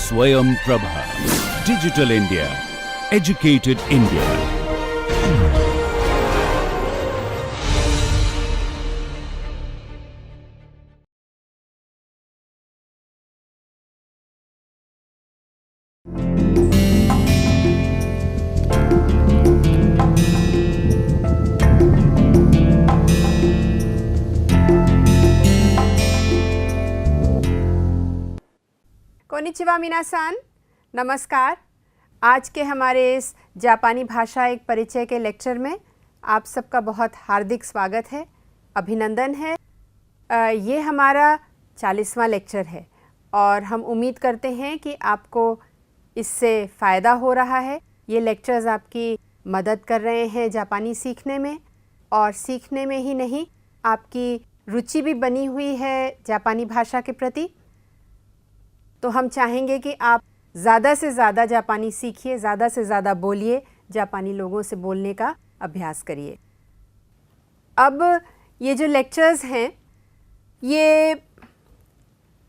Swayam Prabha. Digital India. Educated India. कोनिचिवा मिनासान, नमस्कार। आज के हमारे इस जापानी भाषा एक परिचय के लेक्चर में आप सबका बहुत हार्दिक स्वागत है, अभिनंदन है। ये हमारा 40वां लेक्चर है और हम उम्मीद करते हैं कि आपको इससे फ़ायदा हो रहा है। ये लेक्चर्स आपकी मदद कर रहे हैं जापानी सीखने में, और सीखने में ही नहीं, आपकी रुचि भी बनी हुई है जापानी भाषा के प्रति। तो हम चाहेंगे कि आप ज़्यादा से ज़्यादा जापानी सीखिए, ज़्यादा से ज़्यादा बोलिए, जापानी लोगों से बोलने का अभ्यास करिए। अब ये जो लेक्चर्स हैं, ये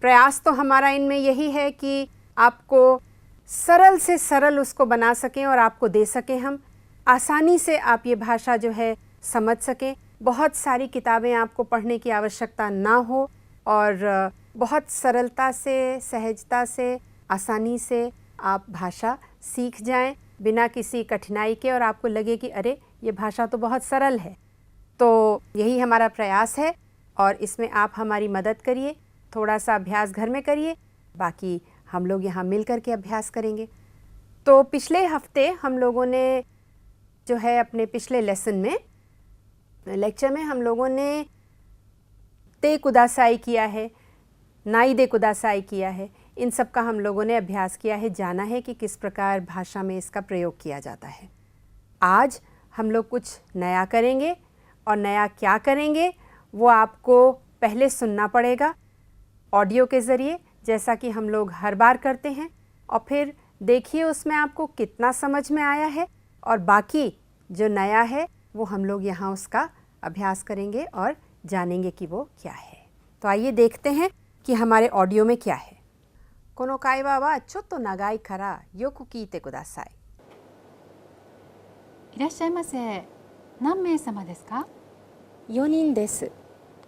प्रयास तो हमारा इनमें यही है कि आपको सरल से सरल उसको बना सकें और आपको दे सकें हम, आसानी से आप ये भाषा जो है समझ सकें। बहुत सारी किताबें आपको पढ़ने की आवश्यकता ना हो और बहुत सरलता से, सहजता से, आसानी से आप भाषा सीख जाएं बिना किसी कठिनाई के, और आपको लगे कि अरे ये भाषा तो बहुत सरल है। तो यही हमारा प्रयास है और इसमें आप हमारी मदद करिए। थोड़ा सा अभ्यास घर में करिए, बाकी हम लोग यहाँ मिल कर के अभ्यास करेंगे। तो पिछले हफ्ते हम लोगों ने जो है अपने पिछले लेसन में, लेक्चर में हम लोगों ने ते कुदासाई किया है, नाई दे कुदासाई किया है। इन सब का हम लोगों ने अभ्यास किया है, जाना है कि किस प्रकार भाषा में इसका प्रयोग किया जाता है। आज हम लोग कुछ नया करेंगे, और नया क्या करेंगे वो आपको पहले सुनना पड़ेगा ऑडियो के ज़रिए, जैसा कि हम लोग हर बार करते हैं, और फिर देखिए उसमें आपको कितना समझ में आया है, और बाकी जो नया है वो हम लोग यहाँ उसका अभ्यास करेंगे और जानेंगे कि वो क्या है। तो आइए देखते हैं कि हमारे ऑडियो में क्या है। कोनो काइवा वा चोत्तो नागाई कारा योकु कीते कुदासाई। いらっしゃいませ。何名様ですか？ 4人です。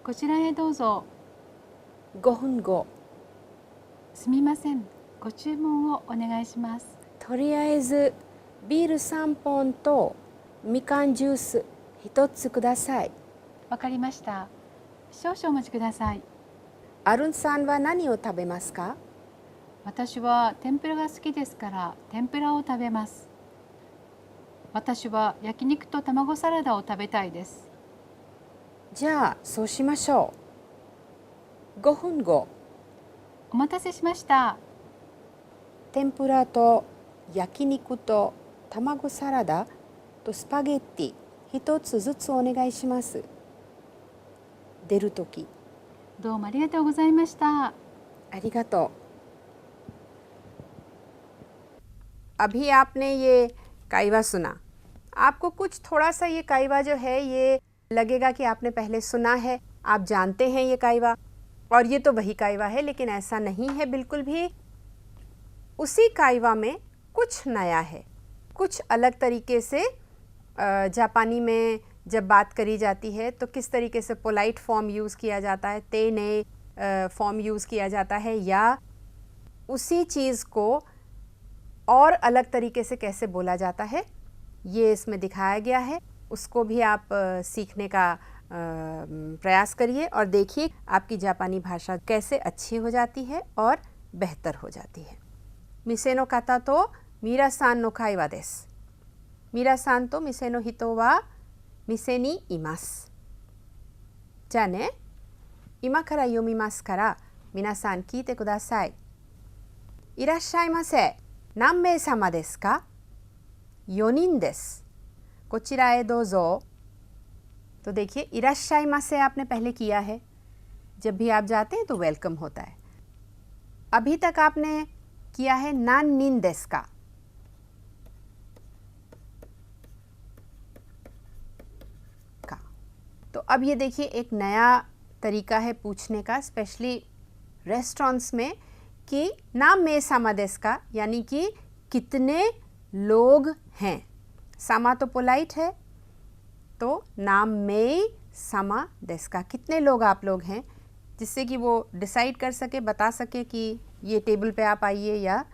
こちらへどうぞ。 5分後。すみません。ご注文をお願いします。 とりあえずビール3本とみかんジュース1つください。 わかりました。少々お待ちください。 アルンさんは何を食べますか？ 私は天ぷらが好きですから天ぷらを食べます。私は焼肉と卵サラダを食べたいです。 じゃあそうしましょう。5分後。 お待たせしました。 天ぷらと焼肉と卵サラダとスパゲッティ1つずつお願いします。出るとき。 どうもありがとうございました。 ありがとう。अभी आपने ये काइवा सुना। आपको कुछ थोड़ा सा ये काइवा जो है ये लगेगा कि आपने पहले सुना है, आप जानते हैं ये काइवा, और ये तो वही काइवा है, लेकिन ऐसा नहीं है बिल्कुल भी। उसी काइवा में कुछ नया है, कुछ अलग तरीके से जापानी में जब बात करी जाती है तो किस तरीके से पोलाइट फॉर्म यूज़ किया जाता है, ते ने फॉर्म यूज़ किया जाता है, या उसी चीज़ को और अलग तरीके से कैसे बोला जाता है, ये इसमें दिखाया गया है। उसको भी आप सीखने का प्रयास करिए और देखिए आपकी जापानी भाषा कैसे अच्छी हो जाती है और बेहतर हो जाती है। मिसे नो काता तो मीरा सान नो काइवा देस। मीरा सान तो मिसे नो हितो वा मिसे नि इमास। じゃあね、今から読みますから皆さん聞いてください。いらっしゃいませ。何名様ですか？ 4人です。こちらへどうぞ。तो देखिए, इराशाई मासे आपने पहले किया है। जब भी आप जाते हैं तो वेलकम होता है। अभी तक आपने किया है नान निन देस का। तो अब ये देखिए एक नया तरीका है पूछने का, स्पेशली रेस्टोरेंट्स में, कि नाम में सामा देस का यानी कि कितने लोग हैं। सामा तो पोलाइट है, तो नाम में सामा देस का कितने लोग आप लोग हैं, जिससे कि वो डिसाइड कर सके, बता सके कि ये टेबल पे आप आइए या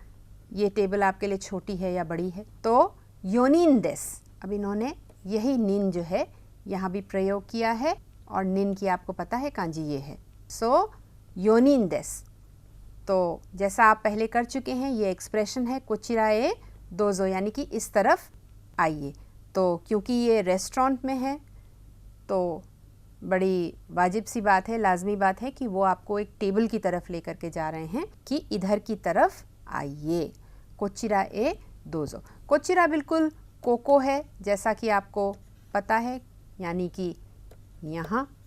ये टेबल आपके लिए छोटी है या बड़ी है। तो योनिन देस, अब इन्होंने यही निन जो है यहाँ भी प्रयोग किया है और निन की आपको पता है कांजी ये है। सो योनिन देस, तो जैसा आप पहले कर चुके हैं ये एक्सप्रेशन है कोचिराए दोजो यानी कि इस तरफ आइए। तो क्योंकि ये रेस्टोरेंट में है तो बड़ी वाजिब सी बात है, लाजमी बात है कि वो आपको एक टेबल की तरफ लेकर के जा रहे हैं कि इधर की तरफ आइए। कोचिराए दोजो, कोचिरा बिल्कुल कोको है जैसा कि आपको पता है यानी कि यहाँ,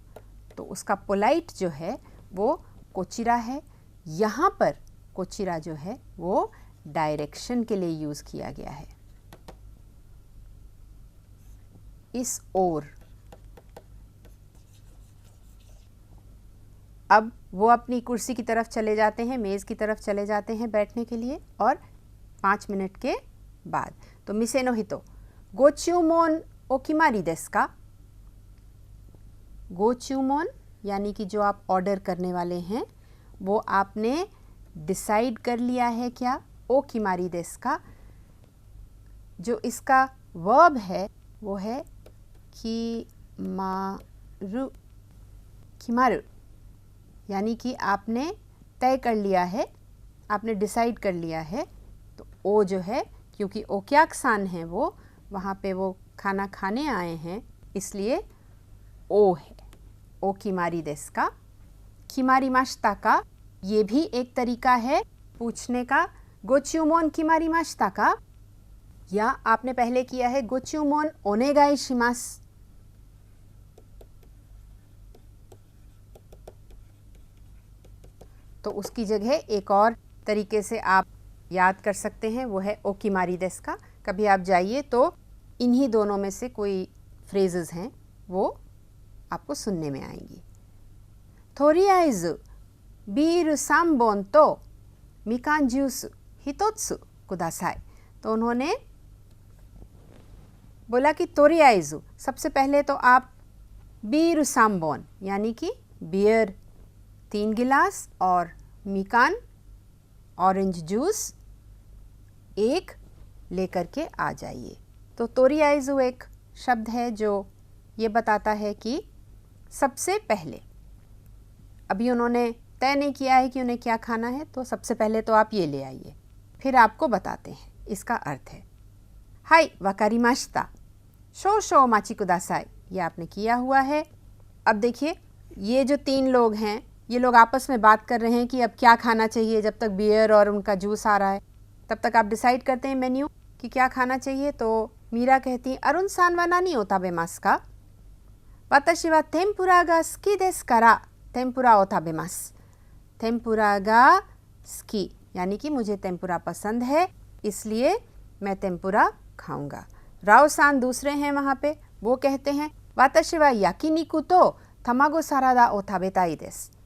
तो उसका पोलाइट जो है वो कोचिरा है। यहाँ पर कोचिरा जो है वो डायरेक्शन के लिए यूज़ किया गया है। इस ओर, अब वो अपनी कुर्सी की तरफ चले जाते हैं, मेज़ की तरफ चले जाते हैं बैठने के लिए। और 5 मिनट के बाद तो मिसे नो हितो गोचुमोन ओकिमारी देsu का। गोचुमोन यानी कि जो आप ऑर्डर करने वाले हैं वो आपने डिसाइड कर लिया है क्या। ओकिमारी देsu का, जो इसका वर्ब है वो है किमारु, किमारु यानी कि आपने तय कर लिया है, आपने डिसाइड कर लिया है। तो ओ जो है, क्योंकि ओक्याकसान है वो वहाँ पे वो खाना खाने आए हैं, इसलिए ओ है। ओ किमारी देsu का। किमारिमाशिता का ये भी एक तरीका है पूछने का। गोचुमोन किमारिमाशिता का, या आपने पहले किया है गोचुमोन ओनेगाई शिमास। तो उसकी जगह एक और तरीके से आप याद कर सकते हैं, वो है ओकिमारी देsu का। कभी आप जाइए तो इन्हीं दोनों में से कोई फ्रेजेस हैं वो आपको सुनने में आएंगी। तोरियाइज़ु बीर 3 बोन तो मिकान जूस हितोत्सु कुदासाई। तो उन्होंने बोला कि तोरियाइज़ु, सबसे पहले तो आप बीर 3 बोन यानी कि बियर 3 गिलास और मिकान ऑरेंज जूस 1 लेकर के आ जाइए। तो तोरियाइज़ु एक शब्द है जो ये बताता है कि सबसे पहले, अभी उन्होंने तय नहीं किया है कि उन्हें क्या खाना है, तो सबसे पहले तो आप ये ले आइए, फिर आपको बताते हैं इसका अर्थ है। हाई वकारिमाशिता शो शो माची कुदासाई, ये आपने किया हुआ है। अब देखिए ये जो 3 लोग हैं ये लोग आपस में बात कर रहे हैं कि अब क्या खाना चाहिए। जब तक बियर और उनका जूस आ रहा है तब तक आप डिसाइड करते हैं मेन्यू कि क्या खाना चाहिए। तो मीरा कहती अरुण सान वा नानी ओताबेमासु का। वाताशी वा तेंपुरा गा सुकी देसु कारा तेंपुरा ओताबेमासु। तेंपुरा गा सुकी यानी कि मुझे तेंपुरा पसंद है इसलिए मैं तेंपुरा खाऊंगा। राव सान दूसरे हैं वहाँ पे, वो कहते हैं वाताशी वा याकिनिकु तो तमागो सारादा ओताबेताई देसु।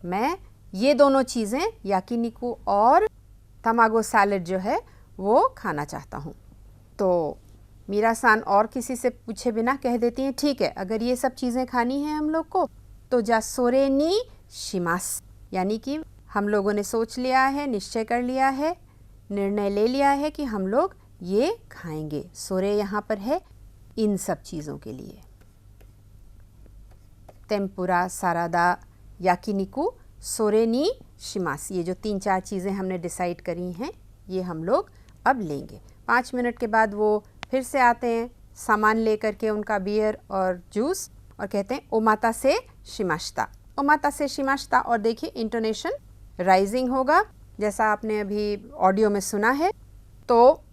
मैं ये दोनों चीज़ें याकिनिकु और तमागो सैलेड जो है वो खाना चाहता हूँ। तो मीरा सान और किसी से पूछे बिना कह देती हैं ठीक है, अगर ये सब चीज़ें खानी हैं हम लोग को तो जा सोरे नी शिमास, यानी कि हम लोगों ने सोच लिया है, निश्चय कर लिया है, निर्णय ले लिया है कि हम लोग ये खाएंगे। सोरे यहाँ पर है इन सब चीज़ों के लिए। तेंपुरा, सारादा, याकिनिकु, सोरे नी शिमास, ये जो 3-4 चीज़ें हमने डिसाइड करी हैं ये हम लोग अब लेंगे। 5 मिनट के बाद वो फिर से आते हैं सामान लेकर के, उनका बियर और जूस, और कहते हैं ओमाता से शिमाश्ता। ओमाता से शिमाश्ता, और देखिए इंटोनेशन राइजिंग होगा जैसा आपने अभी ऑडियो में सुना है। तो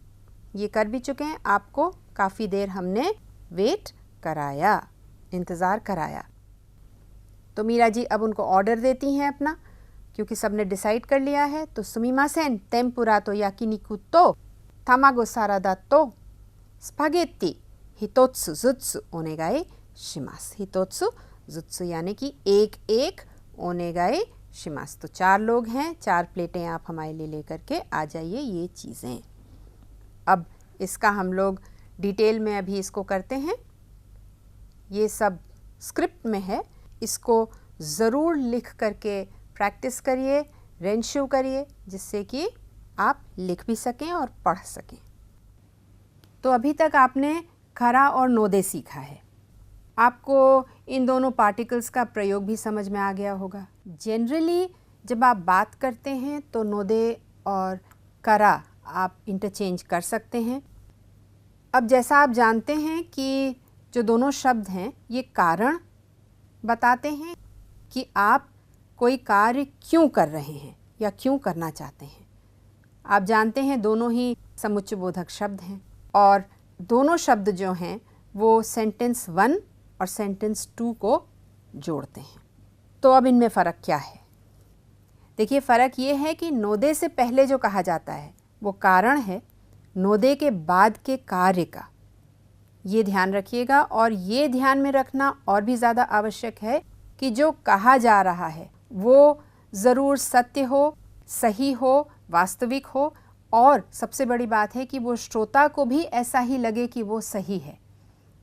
ये कर भी चुके हैं, आपको काफ़ी देर हमने वेट कराया, इंतज़ार कराया। तो मीरा जी अब उनको ऑर्डर देती हैं अपना, क्योंकि सबने डिसाइड कर लिया है। तो सुमिमासेन तेंपुरा तो याकिनिकु तो तमागो सारादा तो स्पागेत्ती हितोत्सु जुत्सु ओनेगाई शिमास। हितोत्सु जुत्सु यानी कि 1-1 ओनेगाई शिमास। तो 4 लोग हैं, 4 प्लेटें आप हमारे लिए लेकर के आ जाइए ये चीज़ें। अब इसका हम लोग डिटेल में अभी इसको करते हैं। ये सब स्क्रिप्ट में है, इसको ज़रूर लिख करके प्रैक्टिस करिए, रेंशू करिए, जिससे कि आप लिख भी सकें और पढ़ सकें। तो अभी तक आपने खरा और नोदे सीखा है। आपको इन दोनों पार्टिकल्स का प्रयोग भी समझ में आ गया होगा। जनरली जब आप बात करते हैं तो नोदे और करा आप इंटरचेंज कर सकते हैं। अब जैसा आप जानते हैं कि जो दोनों शब्द हैं ये कारण बताते हैं कि आप कोई कार्य क्यों कर रहे हैं या क्यों करना चाहते हैं। आप जानते हैं दोनों ही समुच्चयबोधक शब्द हैं और दोनों शब्द जो हैं वो सेंटेंस 1 और सेंटेंस 2 को जोड़ते हैं। तो अब इनमें फ़र्क क्या है? देखिए, फ़र्क ये है कि नोदे से पहले जो कहा जाता है वो कारण है, नोदे के बाद के कार्य का। ये ध्यान रखिएगा और ये ध्यान में रखना और भी ज़्यादा आवश्यक है कि जो कहा जा रहा है वो ज़रूर सत्य हो, सही हो, वास्तविक हो और सबसे बड़ी बात है कि वो श्रोता को भी ऐसा ही लगे कि वो सही है।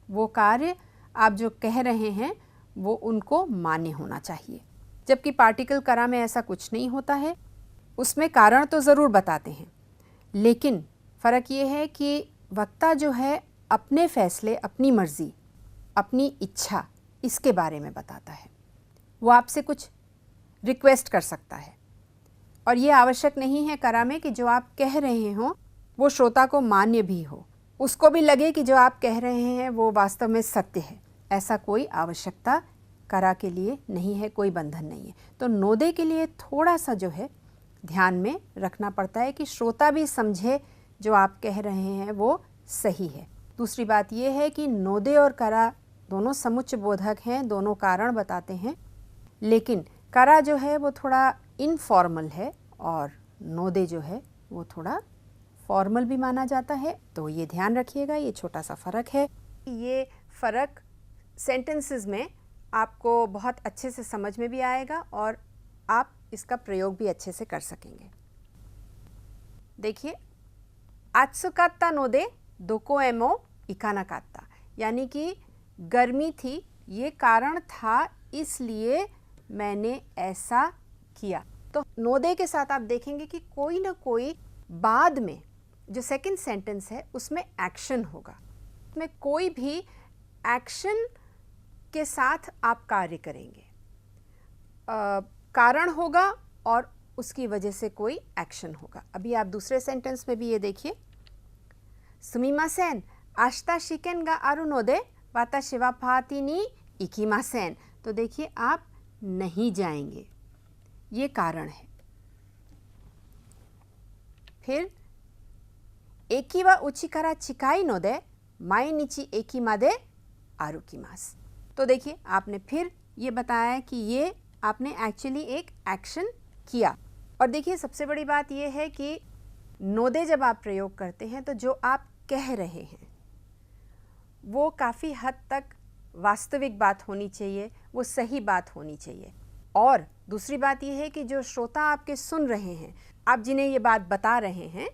वो कार्य आप जो कह रहे हैं वो उनको मान्य होना चाहिए। जबकि पार्टिकल करा में ऐसा कुछ नहीं होता है, उसमें कारण तो ज़रूर बताते हैं, लेकिन फ़र्क ये है कि वक्ता जो है अपने फैसले, अपनी मर्ज़ी, अपनी इच्छा इसके बारे में बताता है। वो आपसे कुछ रिक्वेस्ट कर सकता है और ये आवश्यक नहीं है करा में कि जो आप कह रहे हों वो श्रोता को मान्य भी हो, उसको भी लगे कि जो आप कह रहे हैं वो वास्तव में सत्य है। ऐसा कोई आवश्यकता करा के लिए नहीं है, कोई बंधन नहीं है। तो नोदे के लिए थोड़ा सा जो है ध्यान में रखना पड़ता है कि श्रोता भी समझे जो आप कह रहे हैं वो सही है। दूसरी बात ये है कि नोदे और करा दोनों समुच्चयबोधक हैं, दोनों कारण बताते हैं, लेकिन करा जो है वो थोड़ा इनफॉर्मल है और नोदे जो है वो थोड़ा फॉर्मल भी माना जाता है। तो ये ध्यान रखिएगा, ये छोटा सा फ़र्क है। ये फ़र्क सेंटेंसेस में आपको बहुत अच्छे से समझ में भी आएगा और आप इसका प्रयोग भी अच्छे से कर सकेंगे। देखिए, आत्सुकात्ता नोदे दोको एमो इकानाकात्ता, यानी कि गर्मी थी, ये कारण था इसलिए मैंने ऐसा किया। तो नोदे के साथ आप देखेंगे कि कोई ना कोई बाद में जो सेकंड सेंटेंस है उसमें एक्शन होगा, उसमें कोई भी एक्शन के साथ आप कार्य करेंगे। कारण होगा और उसकी वजह से कोई एक्शन होगा। अभी आप दूसरे सेंटेंस में भी ये देखिए, सुमिमासेन आश्ता शिकेन गा आरु नोदे वाताशी वा पार्टी नी इकिमासेन। तो देखिए, आप नहीं जाएंगे, ये कारण है। फिर एकी वा उची करा चिकाई नोदे माइनिची एकी मादे आरुकिमास। तो देखिए, आपने फिर ये बताया कि ये आपने एक्चुअली एक एक्शन किया। और देखिए, सबसे बड़ी बात ये है कि नोदे जब आप प्रयोग करते हैं तो जो आप कह रहे हैं वो काफ़ी हद तक वास्तविक बात होनी चाहिए, वो सही बात होनी चाहिए। और दूसरी बात ये है कि जो श्रोता आपके सुन रहे हैं, आप जिन्हें ये बात बता रहे हैं,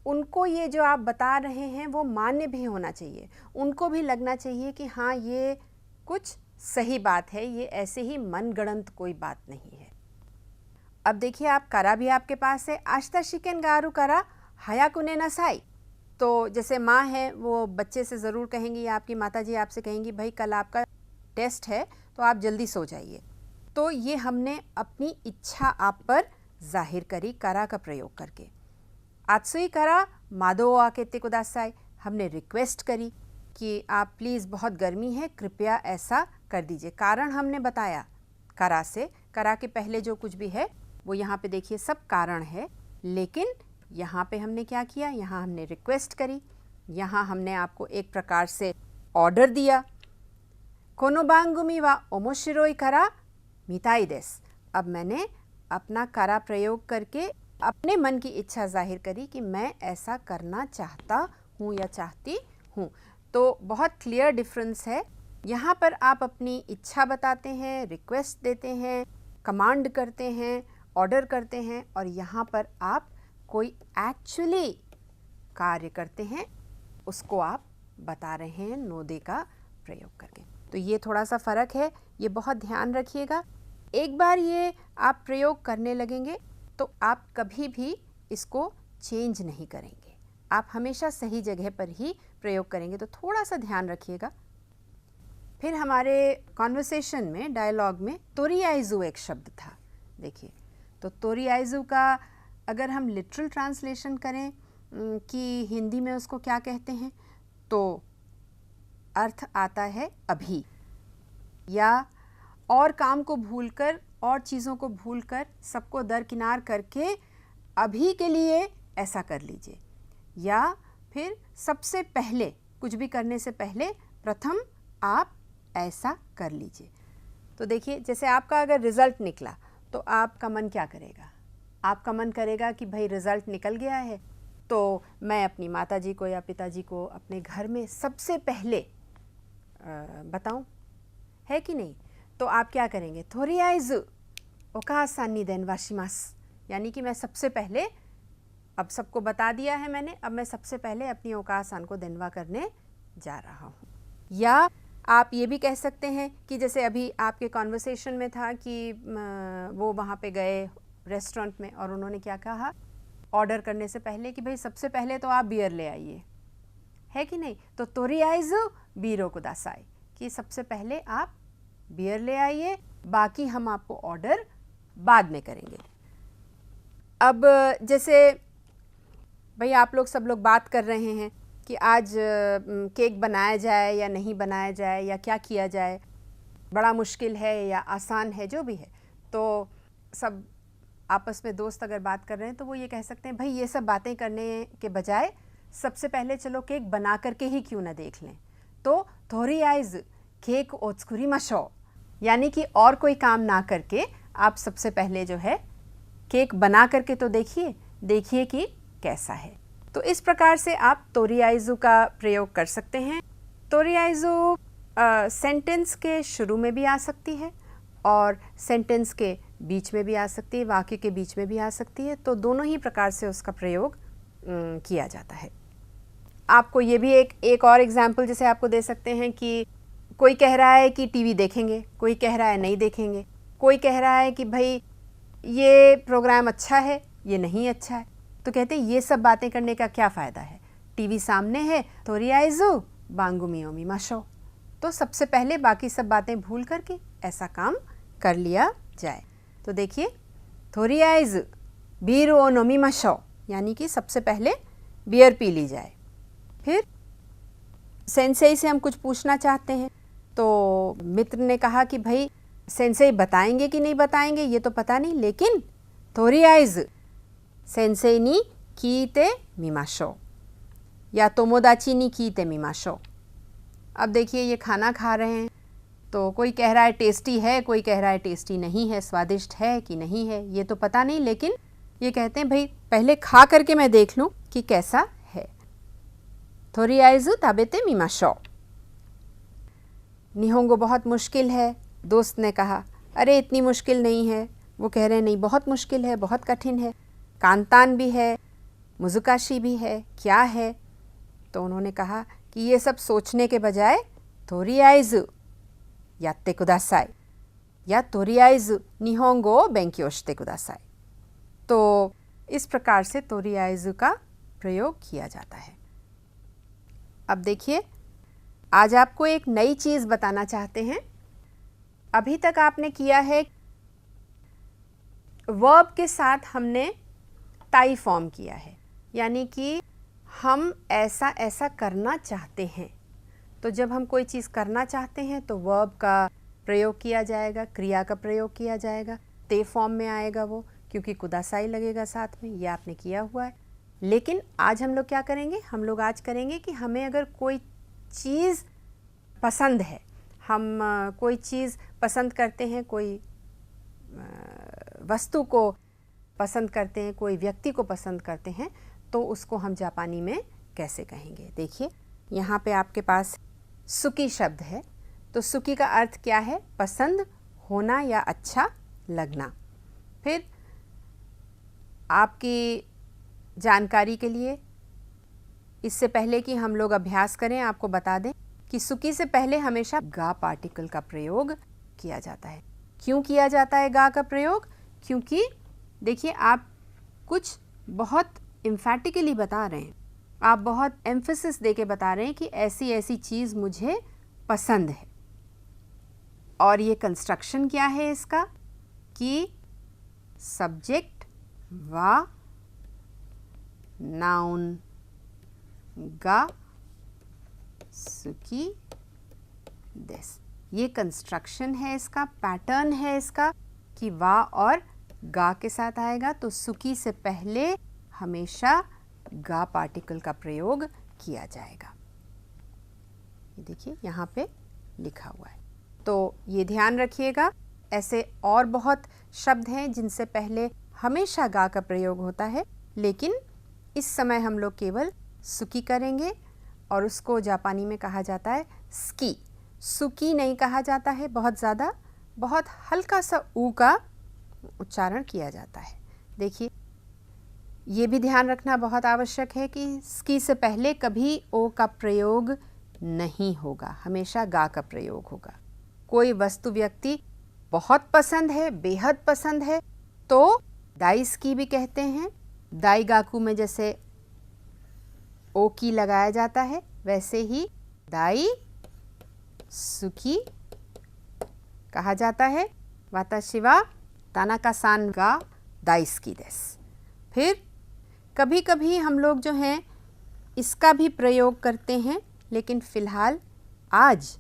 उनको ये जो आप बता रहे हैं वो मान्य भी होना चाहिए। उनको भी लगना चाहिए कि हाँ, ये कुछ सही बात है, ये ऐसे ही मनगढ़ंत कोई बात नहीं है। अब देखिए, आप करा भी आपके पास है, आश्ता शिकेन गारू करा हयाकुने नसाई। तो जैसे माँ है वो बच्चे से ज़रूर कहेंगी, या आपकी माता जी आपसे कहेंगी, भाई कल आपका टेस्ट है तो आप जल्दी सो जाइए। तो ये हमने अपनी इच्छा आप पर जाहिर करी करा का प्रयोग करके। आत्सुई करा मादो आकेते कुदासाई, हमने रिक्वेस्ट करी कि आप प्लीज़ बहुत गर्मी है, कृपया ऐसा कर दीजिए। कारण हमने बताया करा से, करा के पहले जो कुछ भी है वो यहाँ पे देखिए सब कारण है, लेकिन यहाँ पे हमने क्या किया, यहाँ हमने रिक्वेस्ट करी, यहाँ हमने आपको एक प्रकार से ऑर्डर दिया। कोनो बांगुमी वा ओमोशिरोई करा मिताई देस। अब मैंने अपना करा प्रयोग करके अपने मन की इच्छा जाहिर करी कि मैं ऐसा करना चाहता हूँ या चाहती हूँ। तो बहुत क्लियर डिफरेंस है। यहाँ पर आप अपनी इच्छा बताते हैं, रिक्वेस्ट देते हैं, कमांड करते हैं, ऑर्डर करते हैं, और यहाँ पर आप कोई एक्चुअली कार्य करते हैं, उसको आप बता रहे हैं नोदे का प्रयोग करके। तो ये थोड़ा सा फ़र्क है, ये बहुत ध्यान रखिएगा। एक बार ये आप प्रयोग करने लगेंगे तो आप कभी भी इसको चेंज नहीं करेंगे, आप हमेशा सही जगह पर ही प्रयोग करेंगे, तो थोड़ा सा ध्यान रखिएगा। फिर हमारे कॉन्वर्सेशन में, डायलॉग में तोरियाइजू एक शब्द था। देखिए, तो तोरियाइजू का अगर हम लिटरल ट्रांसलेशन करें कि हिंदी में उसको क्या कहते हैं, तो अर्थ आता है अभी, या और काम को भूलकर, और चीज़ों को भूलकर, सबको दरकिनार करके अभी के लिए ऐसा कर लीजिए, या फिर सबसे पहले, कुछ भी करने से पहले प्रथम आप ऐसा कर लीजिए। तो देखिए, जैसे आपका अगर रिज़ल्ट निकला तो आपका मन क्या करेगा? आपका मन करेगा कि भाई रिज़ल्ट निकल गया है तो मैं अपनी माताजी को या पिताजी को अपने घर में सबसे पहले बताऊं, है कि नहीं? तो आप क्या करेंगे? तोरियाइज़ु ओकासा नि देनवा शिमासु, यानी कि मैं सबसे पहले, अब सबको बता दिया है मैंने, अब मैं सबसे पहले अपनी ओकासान को देनवा करने जा रहा हूँ। या आप ये भी कह सकते हैं कि जैसे अभी आपके कॉन्वर्सेशन में था कि वो वहाँ पे गए रेस्टोरेंट में और उन्होंने क्या कहा ऑर्डर करने से पहले कि भाई सबसे पहले तो आप बियर ले आइए, है कि नहीं? तो तोरियाइज़ु बीरो कुदासाई, कि सबसे पहले आप बियर ले आइए, बाकी हम आपको ऑर्डर बाद में करेंगे। अब जैसे भाई आप लोग सब लोग बात कर रहे हैं कि आज केक बनाया जाए या नहीं बनाया जाए, या क्या किया जाए, बड़ा मुश्किल है या आसान है, जो भी है। तो सब आपस में दोस्त अगर बात कर रहे हैं तो वो ये कह सकते हैं भाई ये सब बातें करने के बजाय सबसे पहले चलो केक बना करके ही क्यों ना देख लें। तो तोरियाइज़ केक ओत्सुकुरी माशो, यानी कि और कोई काम ना करके आप सबसे पहले जो है केक बना करके तो देखिए कि कैसा है। तो इस प्रकार से आप तोरियाइज़ु का प्रयोग कर सकते हैं। तोरियाइज़ु सेंटेंस के शुरू में भी आ सकती है और सेंटेंस के बीच में भी आ सकती है, वाक्य के बीच में भी आ सकती है। तो दोनों ही प्रकार से उसका प्रयोग किया जाता है। आपको ये भी एक और एग्जाम्पल जैसे आपको दे सकते हैं कि कोई कह रहा है कि टीवी देखेंगे, कोई कह रहा है नहीं देखेंगे, कोई कह रहा है कि भाई ये प्रोग्राम अच्छा है, ये नहीं अच्छा है। तो कहते हैं ये सब बातें करने का क्या फ़ायदा है, टीवी सामने है, तोरियाइज़ु बांगुमियोमी माशो, तो सबसे पहले बाकी सब बातें भूल करके ऐसा काम कर लिया जाए। तो देखिए, तोरियाइज़ु बीर ओ नोमी माशो, यानी कि सबसे पहले बियर पी ली जाए। फिर सेंसेई से हम कुछ पूछना चाहते हैं, तो मित्र ने कहा कि भाई सेंसेई बताएंगे कि नहीं बताएंगे ये तो पता नहीं, लेकिन तोरियाइज़ु सेंसेई नी कीते मिमाशो या तोमोदाची नी कीते मिमाशो। अब देखिए, ये खाना खा रहे हैं तो कोई कह रहा है टेस्टी है, कोई कह रहा है टेस्टी नहीं है, स्वादिष्ट है कि नहीं है ये तो पता नहीं, लेकिन ये कहते हैं भाई पहले खा करके मैं देख लूं कि कैसा है। तोरियाइज़ु ताबेते मिमाशो। निहोंगो बहुत मुश्किल है, दोस्त ने कहा अरे इतनी मुश्किल नहीं है, वो कह रहे हैं नहीं बहुत मुश्किल है, बहुत कठिन है, कांतान भी है, मुजुकाशी भी है, क्या है? तो उन्होंने कहा कि ये सब सोचने के बजाय तोरियाइज़ु यात्ते कुदासाई या तोरियाइज़ु निहोंगो बेंक्यो शिते कुदासाई। तो इस प्रकार से तोरियाइज़ु का प्रयोग किया जाता है। अब देखिए, आज आपको एक नई चीज़ बताना चाहते हैं। अभी तक आपने किया है वर्ब के साथ हमने ताई फॉर्म किया है, यानी कि हम ऐसा ऐसा करना चाहते हैं। तो जब हम कोई चीज़ करना चाहते हैं तो वर्ब का प्रयोग किया जाएगा, क्रिया का प्रयोग किया जाएगा, ते फॉर्म में आएगा वो, क्योंकि कुदासाई लगेगा साथ में, ये आपने किया हुआ है। लेकिन आज हम लोग क्या करेंगे? हम लोग आज करेंगे कि हमें अगर कोई चीज़ पसंद है, हम कोई चीज़ पसंद करते हैं, कोई वस्तु को पसंद करते हैं, कोई व्यक्ति को पसंद करते हैं, तो उसको हम जापानी में कैसे कहेंगे? देखिए, यहाँ पे आपके पास सुकी शब्द है। तो सुकी का अर्थ क्या है? पसंद होना या अच्छा लगना। फिर आपकी जानकारी के लिए, इससे पहले कि हम लोग अभ्यास करें, आपको बता दें कि सुकी से पहले हमेशा गा पार्टिकल का प्रयोग किया जाता है। क्यों किया जाता है गा का प्रयोग? क्योंकि देखिए, आप कुछ बहुत एम्फेटिकली बता रहे हैं, आप बहुत एम्फेसिस देके बता रहे हैं कि ऐसी ऐसी चीज़ मुझे पसंद है। और ये कंस्ट्रक्शन क्या है इसका कि सब्जेक्ट वा नाउन गा सुकी देस। ये कंस्ट्रक्शन है इसका, पैटर्न है इसका कि वा और गा के साथ आएगा, तो सुकी से पहले हमेशा गा पार्टिकल का प्रयोग किया जाएगा। ये देखिए यहाँ पे लिखा हुआ है, तो ये ध्यान रखिएगा। ऐसे और बहुत शब्द हैं जिनसे पहले हमेशा गा का प्रयोग होता है, लेकिन इस समय हम लोग केवल सुकी करेंगे और उसको जापानी में कहा जाता है स्की। सुकी नहीं कहा जाता है, बहुत ज़्यादा, बहुत हल्का सा ऊ का उच्चारण किया जाता है। देखिए, ये भी ध्यान रखना बहुत आवश्यक है कि स्की से पहले कभी ओ का प्रयोग नहीं होगा, हमेशा गा का प्रयोग होगा। कोई वस्तु व्यक्ति बहुत पसंद है, बेहद पसंद है, तो दाई स्की भी कहते हैं। दाई गाकू में जैसे ओ की लगाया जाता है, वैसे ही दाई सुकी कहा जाता है। वाताशी वा तानाका सान गा दाइस्की देस। फिर कभी कभी हम लोग जो हैं इसका भी प्रयोग करते हैं, लेकिन फ़िलहाल आज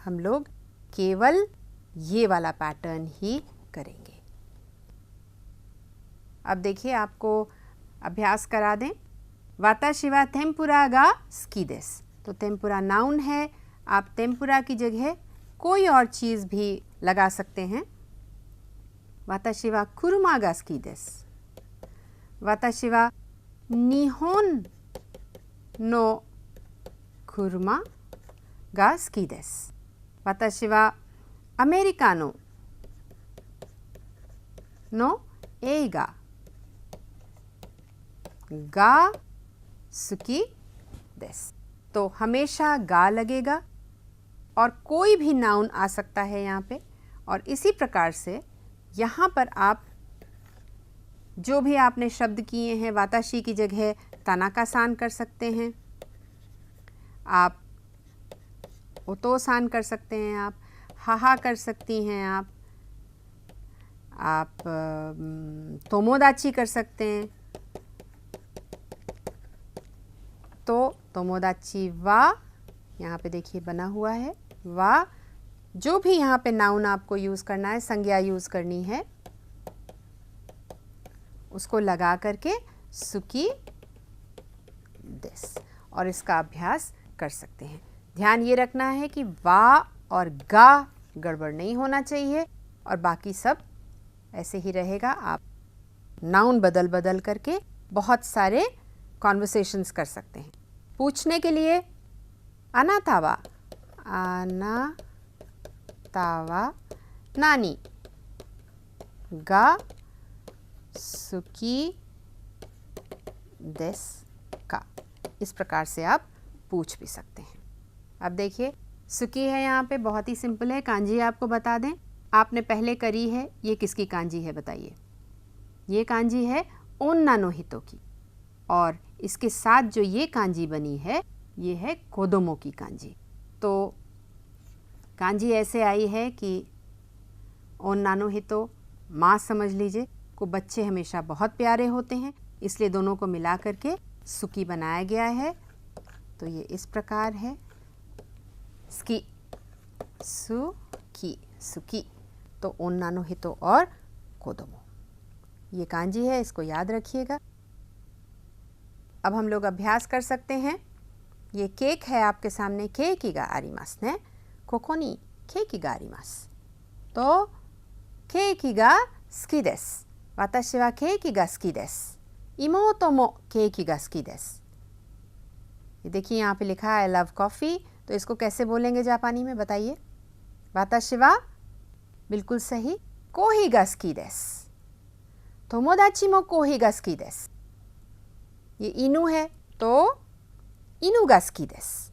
हम लोग केवल ये वाला पैटर्न ही करेंगे। अब देखिए, आपको अभ्यास करा दें। वाताशी वा तेम्पुरा गा स्की देस। तो तेम्पुरा नाउन है, आप तेम्पुरा की जगह कोई और चीज़ भी लगा सकते हैं। वाताशी वा कुरुमा गा स्की देस। वाताशी वा निहोन नो कुरुमा गा स्की देस। वाताशी वा अमेरिकानो नो एगा गा सुकी देस। तो हमेशा गा लगेगा और कोई भी नाउन आ सकता है यहाँ पे। और इसी प्रकार से यहाँ पर आप जो भी आपने शब्द किए हैं, वाताशी की जगह तानाका सान कर सकते हैं, आप ओतो सान कर सकते हैं, आप हाहा कर सकती हैं, आप तोमोदाची कर सकते हैं। तो तोमोदाची वा यहाँ पे देखिए बना हुआ है, वा जो भी यहाँ पे नाउन आपको यूज़ करना है, संज्ञा यूज़ करनी है, उसको लगा करके सुकी देस और इसका अभ्यास कर सकते हैं। ध्यान ये रखना है कि वा और गा गड़बड़ नहीं होना चाहिए और बाकी सब ऐसे ही रहेगा। आप नाउन बदल बदल करके बहुत सारे कॉन्वर्सेशंस कर सकते हैं। पूछने के लिए अनातावा, अनातावा नानी गा सुकी देस का, इस प्रकार से आप पूछ भी सकते हैं। अब देखिए, सुकी है यहाँ पे, बहुत ही सिंपल है। कांजी आपको बता दें, आपने पहले करी है, ये किसकी कांजी है बताइए? ये कांजी है ओन्ना नो हितो की, और इसके साथ जो ये कांजी बनी है ये है कोदोमो की कांजी। तो कांजी ऐसे आई है कि ओन्ना नो हितो माँ समझ लीजिए, को बच्चे हमेशा बहुत प्यारे होते हैं, इसलिए दोनों को मिला करके सुकी बनाया गया है। तो ये इस प्रकार है, स्की सुकी सुकी। तो ओन्ना नो हितो और कोदोमो ये कांजी है, इसको याद रखिएगा। अब हम लोग अभ्यास कर सकते हैं। ये केक है आपके सामने, केकी गा आरिमास ने, कोकोनी केकी गा आरिमास। तो केकी गा सुकी देसु। वाताशी वा केकी गा सुकी देसु। इमोतो मो केकी गा सुकी देसु। ये देखिए यहाँ पे लिखा है आई लव कॉफ़ी, तो इसको कैसे बोलेंगे जापानी में बताइए? वाताशी वा बिल्कुल सही, コーヒーが好きです。友達もコーヒーが好きです。ये इनू है तो इनूが好きです。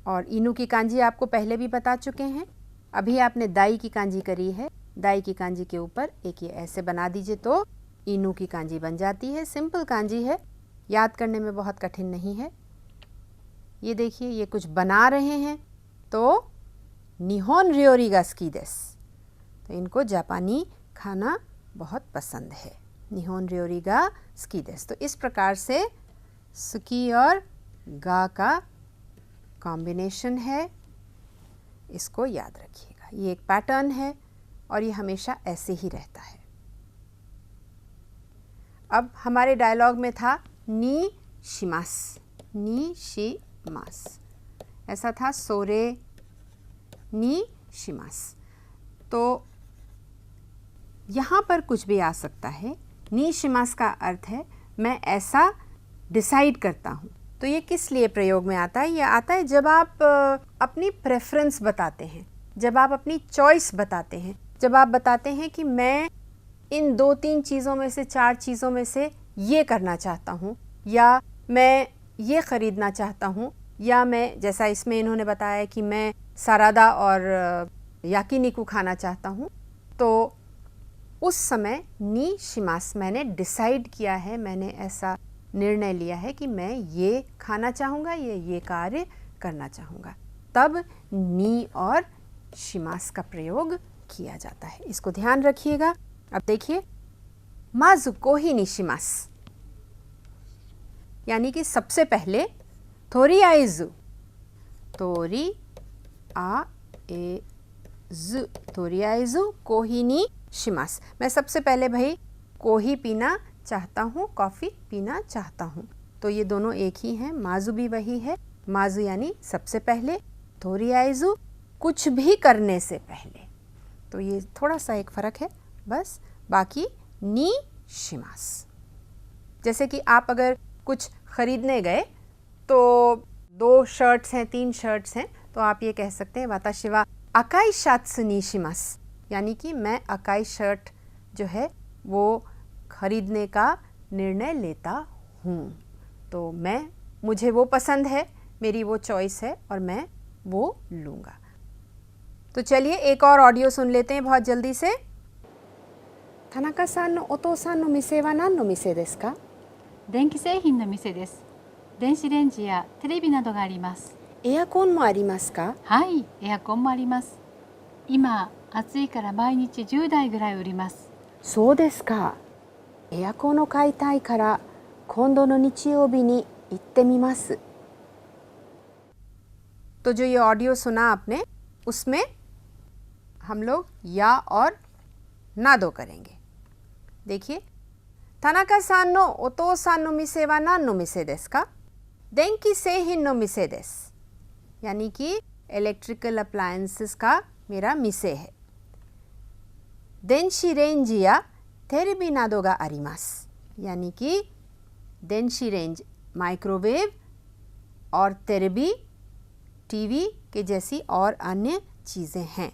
और इनू की कांजी आपको पहले भी बता चुके हैं। अभी आपने दाई की कांजी करी है। दाई की कांजी के ऊपर एक ये ऐसे बना दीजिए तो इनू की कांजी बन जाती है। सिंपल कांजी है, याद करने में बहुत कठिन नहीं है। ये देखिए, ये कुछ बना रहे हैं तो निहोन रियोरी गा सुकी देसु, तो इनको जापानी खाना बहुत पसंद है। निहोन रियोरी गा सुकी देसु। तो इस प्रकार से सुकी और गा का कॉम्बिनेशन है, इसको याद रखिएगा। ये एक पैटर्न है और ये हमेशा ऐसे ही रहता है। अब हमारे डायलॉग में था नी शिमास, नी शिमास, ऐसा था सोरे नी शिमास। तो यहाँ पर कुछ भी आ सकता है। नी शिमास का अर्थ है मैं ऐसा डिसाइड करता हूँ। तो ये किस लिए प्रयोग में आता है? ये आता है जब आप अपनी प्रेफरेंस बताते हैं, जब आप अपनी चॉइस बताते हैं, जब आप बताते हैं कि मैं इन 2-3 चीज़ों में से 4 चीज़ों में से ये करना चाहता हूँ, या मैं ये ख़रीदना चाहता हूँ, या मैं, जैसा इसमें इन्होंने बताया कि मैं सारादा और याकिनिकु खाना चाहता हूँ, तो उस समय नी शिमास, मैंने डिसाइड किया है, मैंने ऐसा निर्णय लिया है कि मैं ये खाना चाहूँगा, ये कार्य करना चाहूँगा, तब नी और शिमास का प्रयोग किया जाता है। इसको ध्यान रखिएगा। अब देखिए, माज़ु कोही नी शिमास, यानी कि सबसे पहले थोरी आइजु, तोरी आ ए जु, तोरी आइजु कोही नी शिमास, मैं सबसे पहले भाई कोही पीना चाहता हूँ, कॉफ़ी पीना चाहता हूँ। तो ये दोनों एक ही हैं। माज़ु भी वही है, माज़ु यानी सबसे पहले, थोरी आइजु कुछ भी करने से पहले। तो ये थोड़ा सा एक फ़र्क है बस, बाकी नी शिमास। जैसे कि आप अगर कुछ ख़रीदने गए तो 2 शर्ट्स हैं, 3 शर्ट्स हैं, तो आप ये कह सकते हैं वाताशी वा अकाई शात्सु नी शिमास, यानी कि मैं अकाई शर्ट जो है वो खरीदने का निर्णय लेता हूँ। तो मुझे वो पसंद है, मेरी वो चॉइस है और मैं वो लूँगा। तो चलिए एक और ऑडियो सुन लेते हैं बहुत जल्दी से। थानाका-सान नो ओतोसान नो मिसे वा नान नो मिसे देसु का? 電気製品の店です。電子レンジやテレビなどがあります。エアコンもありますか？はい、エアコンもあります。今、暑いから毎日10台ぐらい売ります。そうですか。エアコンを買いたいから今度の日曜日に行ってみます。तो जो ये ऑडियो सुना आपने, उसमें हम लोग या और ना दो करेंगे। देखिए, थानाका-सान नो ओतोसान नो मिसे वा नान नो मिसे देसु का? देंकी सेहिन नो मिसे देसु, यानी कि इलेक्ट्रिकल अप्लायंसेस का मेरा मिसे है। देंशी रेंज या तेरेबी नादो गा आरिमासु, यानी कि देंशी रेंज माइक्रोवेव और तेरेबी टीवी के जैसी और अन्य चीज़ें हैं।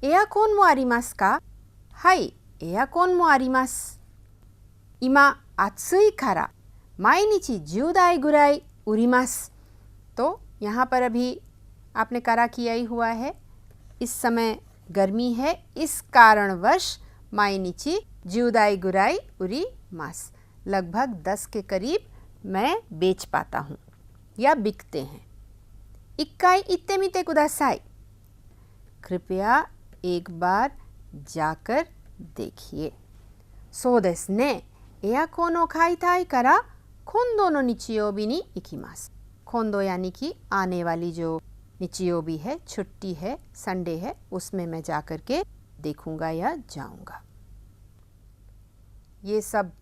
एयरकोन मो आरिमासु का? हाई, एयरकोन मो आरिमासु। इमा आत्सुई कारा माइनिची 10台ぐらい売ります। तो यहाँ पर अभी आपने करा किया ही हुआ है, इस समय गर्मी है, इस कारणवश माइनिची 10台ぐらい売ります, लगभग 10 के करीब मैं बेच पाता हूँ या बिकते हैं। 1回行ってみてください, कृपया एक बार जाकर देखिए। そうですね、エアコンを買いたいから今度の日曜日に行きます。今度यानी कि आने वाली जो निचयोबी है, छुट्टी है, संडे है, उसमें मैं जा कर के देखूंगा या जाऊंगा। ये सब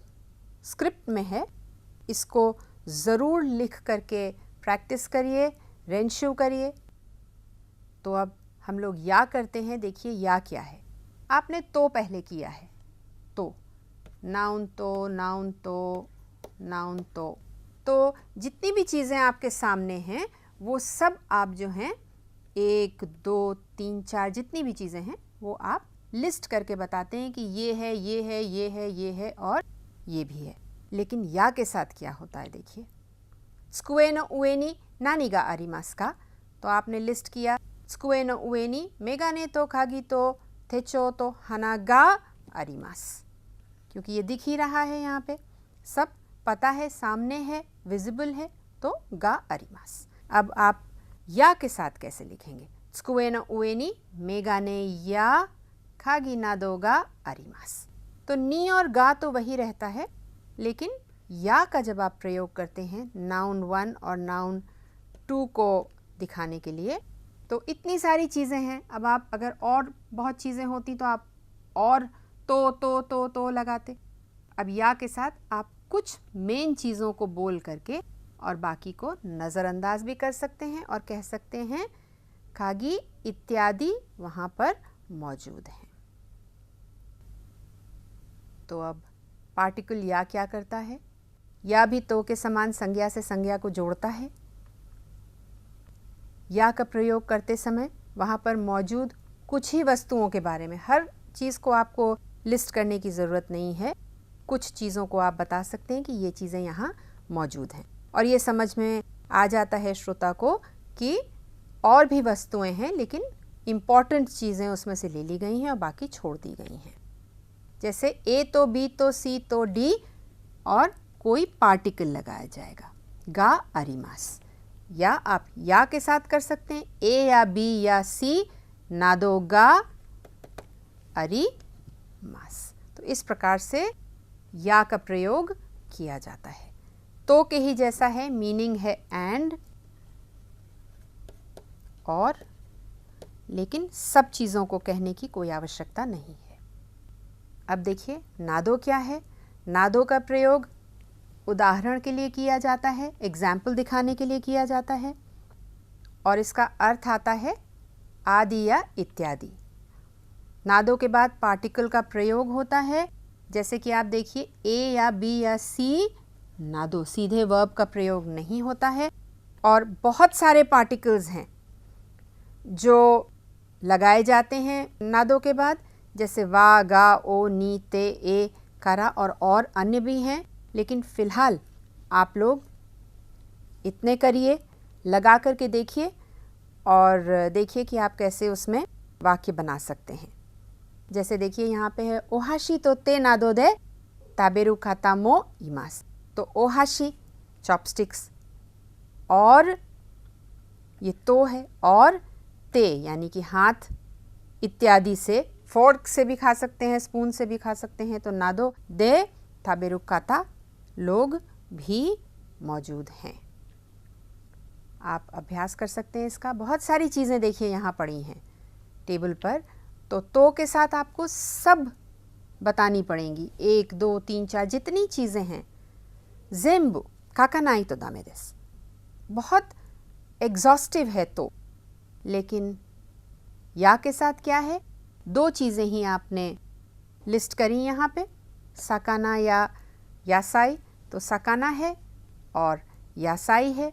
स्क्रिप्ट में है, इसको ज़रूर लिख करके प्रैक्टिस करिए, रेंशू करिए। तो अब हम लोग या करते हैं। देखिए या क्या है, आपने तो पहले किया है, तो नाउन तो, नाउन तो, नाउन तो जितनी भी चीज़ें आपके सामने हैं वो सब आप जो हैं 1, 2, 3, 4 जितनी भी चीज़ें हैं वो आप लिस्ट करके बताते हैं कि ये है, ये है, ये है, ये है और ये भी है। लेकिन या के साथ क्या होता है देखिए, स्कुए नो उए नी नानी गा आरिमास का, तो आपने लिस्ट किया स्कुए नो उए नी मेगाने तो खागी तो तेचो तो हाना गा आरिमास, क्योंकि ये दिख ही रहा है, यहाँ पे सब पता है, सामने है, विजिबल है, तो गा आरिमास। अब आप या के साथ कैसे लिखेंगे, स्कुए नो उए नी मेगाने या खागी नादो गा आरिमास। तो नी और गा तो वही रहता है, लेकिन या का जब आप प्रयोग करते हैं नाउन 1 और नाउन 2 को दिखाने के लिए, तो इतनी सारी चीज़ें हैं। अब आप अगर और बहुत चीज़ें होती तो आप और तो लगाते। अब या के साथ आप कुछ मेन चीज़ों को बोल करके और बाकी को नज़रअंदाज भी कर सकते हैं और कह सकते हैं खागी इत्यादि वहाँ पर मौजूद हैं। तो अब पार्टिकल या क्या करता है, या भी तो के समान संज्ञा से संज्ञा को जोड़ता है। या का प्रयोग करते समय वहाँ पर मौजूद कुछ ही वस्तुओं के बारे में, हर चीज़ को आपको लिस्ट करने की ज़रूरत नहीं है, कुछ चीज़ों को आप बता सकते हैं कि ये चीज़ें यहाँ मौजूद हैं, और ये समझ में आ जाता है श्रोता को कि और भी वस्तुएं हैं, लेकिन इम्पॉर्टेंट चीज़ें उसमें से ले ली गई हैं और बाकी छोड़ दी गई हैं। जैसे ए तो बी तो सी तो डी और कोई पार्टिकल लगाया जाएगा, गा आरिमास। या आप या के साथ कर सकते हैं, ए या बी या सी नादो गा आरिमास। तो इस प्रकार से या का प्रयोग किया जाता है। तो के ही जैसा है, मीनिंग है एंड और, लेकिन सब चीज़ों को कहने की कोई आवश्यकता नहीं है। अब देखिए नादो क्या है। नादो का प्रयोग उदाहरण के लिए किया जाता है, एग्जाम्पल दिखाने के लिए किया जाता है, और इसका अर्थ आता है आदि या इत्यादि। नादो के बाद पार्टिकल का प्रयोग होता है, जैसे कि आप देखिए ए या बी या सी नादो, सीधे वर्ब का प्रयोग नहीं होता है। और बहुत सारे पार्टिकल्स हैं जो लगाए जाते हैं नादो के बाद, जैसे वा, गा, ओ, नी, ते, ए, करा और अन्य भी हैं, लेकिन फ़िलहाल आप लोग इतने करिए, लगा करके देखिए और देखिए कि आप कैसे उसमें वाक्य बना सकते हैं। जैसे देखिए यहाँ पे है ओहाशी तो ते नादो दे ताबेरु खाता मो इमास। तो ओहाशी चॉपस्टिक्स, और ये तो है, और ते यानी कि हाथ इत्यादि से, फोर्क से भी खा सकते हैं, स्पून से भी खा सकते हैं। तो नादो दे ताबेरु खाता लोग भी मौजूद हैं। आप अभ्यास कर सकते हैं इसका। बहुत सारी चीज़ें देखिए यहाँ पड़ी हैं टेबल पर। तो के साथ आपको सब बतानी पड़ेंगी, 1 2 3 4 जितनी चीज़ें हैं। ज़ेम्बु काकानाई तो दामे देस, बहुत एग्जॉस्टिव है तो, लेकिन या के साथ क्या है, 2 चीज़ें ही आपने लिस्ट करी यहाँ पे, साकाना या यासाई। तो साकाना है और यासाई है,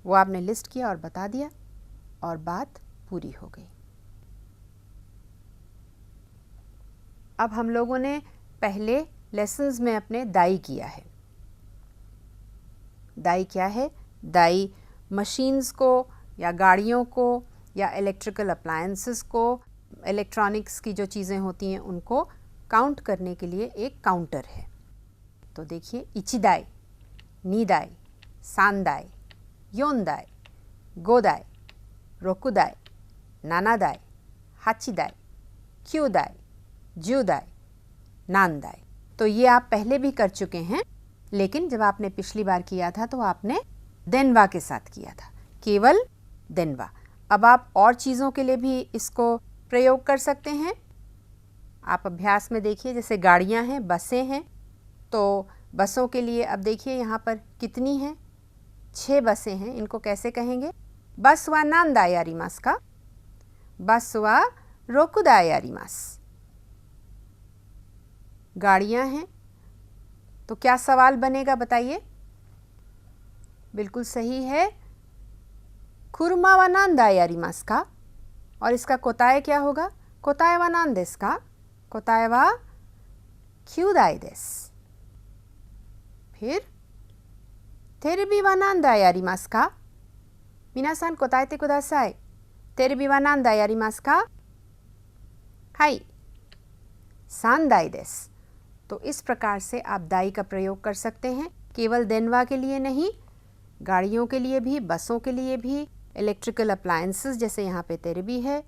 वो आपने लिस्ट किया और बता दिया और बात पूरी हो गई। अब हम लोगों ने पहले लेसन्स में अपने दाई किया है। दाई क्या है? दाई मशीन्स को या गाड़ियों को या इलेक्ट्रिकल अप्लायंसेस को, इलेक्ट्रॉनिक्स की जो चीज़ें होती हैं उनको काउंट करने के लिए एक काउंटर है। तो देखिए इचिदाई, नीदाई, सांदाई, योनदाई, गोदाई, रोकुदाई, नानादाई, हाचिदाई, क्यूदाई, ज्यूदाई, नानदाई। तो ये आप पहले भी कर चुके हैं, लेकिन जब आपने पिछली बार किया था तो आपने देनवा के साथ किया था, केवल देनवा। अब आप और चीज़ों के लिए भी इसको प्रयोग कर सकते हैं। आप अभ्यास में देखिए, जैसे गाड़ियां हैं, बसें हैं, तो बसों के लिए अब देखिए यहाँ पर कितनी हैं, 6 बसें हैं। इनको कैसे कहेंगे? बस वा नानदाई आरिमास का, बस वा रोकुदाई आरिमास। गाड़ियां हैं, तो क्या सवाल बनेगा बताइए? बिल्कुल सही है, कुरुमा वा नानदाई आरिमास का। और इसका कोताए क्या होगा? कोताए वा नान देसु का? कोताए वा क्यूदाई देसु। फिर तेरेबी वा नांदाई आरिमासु का? मिनासान कोताएते कुदासाई। तेरेबी वा नांदाई आरिमासु का? हाई, सांदाई देसु। तो इस प्रकार से आप दाई का प्रयोग कर सकते हैं, केवल देनवा के लिए नहीं, गाड़ियों के लिए भी, बसों के लिए भी, इलेक्ट्रिकल अप्लायंसेस जैसे यहाँ पे तेरेबी है,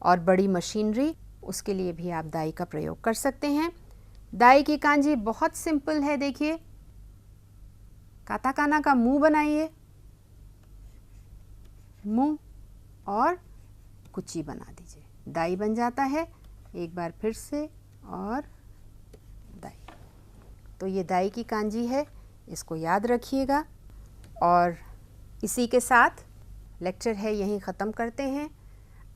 और बड़ी मशीनरी, उसके लिए भी आप दाई का प्रयोग कर सकते हैं। दाई की कांजी बहुत सिंपल है। देखिए, काताकाना का मुंह बनाइए, मुंह और कुची बना दीजिए, दाई बन जाता है। एक बार फिर से, और दाई। तो ये दाई की कांजी है, इसको याद रखिएगा। और इसी के साथ लेक्चर है यहीं ख़त्म करते हैं।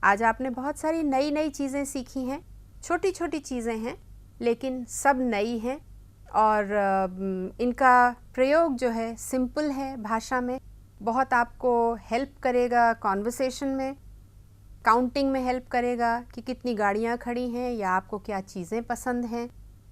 आज आपने बहुत सारी नई नई चीज़ें सीखी हैं, छोटी छोटी चीज़ें हैं लेकिन सब नई हैं, और इनका प्रयोग जो है सिंपल है भाषा में, बहुत आपको हेल्प करेगा कॉन्वर्सेशन में, काउंटिंग में हेल्प करेगा कि कितनी गाड़ियाँ खड़ी हैं, या आपको क्या चीज़ें पसंद हैं,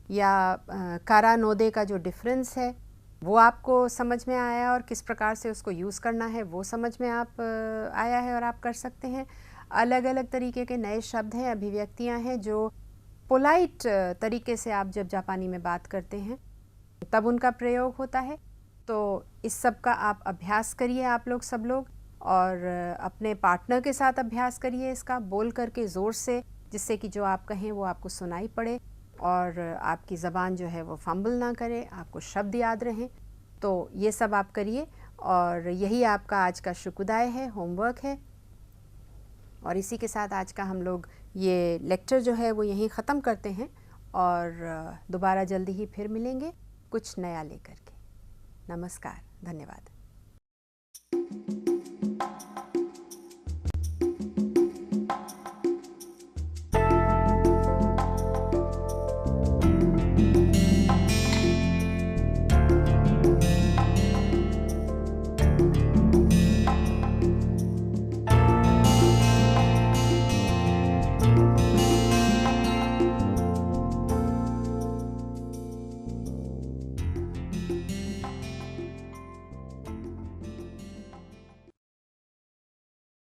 या कारा नोदे का जो डिफरेंस है वो आपको समझ में आया, और किस प्रकार से उसको यूज़ करना है वो समझ में आप आया है और आप कर सकते हैं। अलग अलग तरीके के नए शब्द हैं, अभिव्यक्तियाँ हैं जो पोलाइट तरीके से आप जब जापानी में बात करते हैं तब उनका प्रयोग होता है। तो इस सब का आप अभ्यास करिए, आप लोग सब लोग, और अपने पार्टनर के साथ अभ्यास करिए इसका, बोल करके ज़ोर से, जिससे कि जो आप कहें वो आपको सुनाई पड़े और आपकी ज़बान जो है वो फंबल ना करे, आपको शब्द याद रहें। तो ये सब आप करिए, और यही आपका आज का शुक्रोदय है, होमवर्क है। और इसी के साथ आज का हम लोग ये लेक्चर जो है वो यहीं ख़त्म करते हैं, और दोबारा जल्दी ही फिर मिलेंगे कुछ नया लेकर के। नमस्कार, धन्यवाद।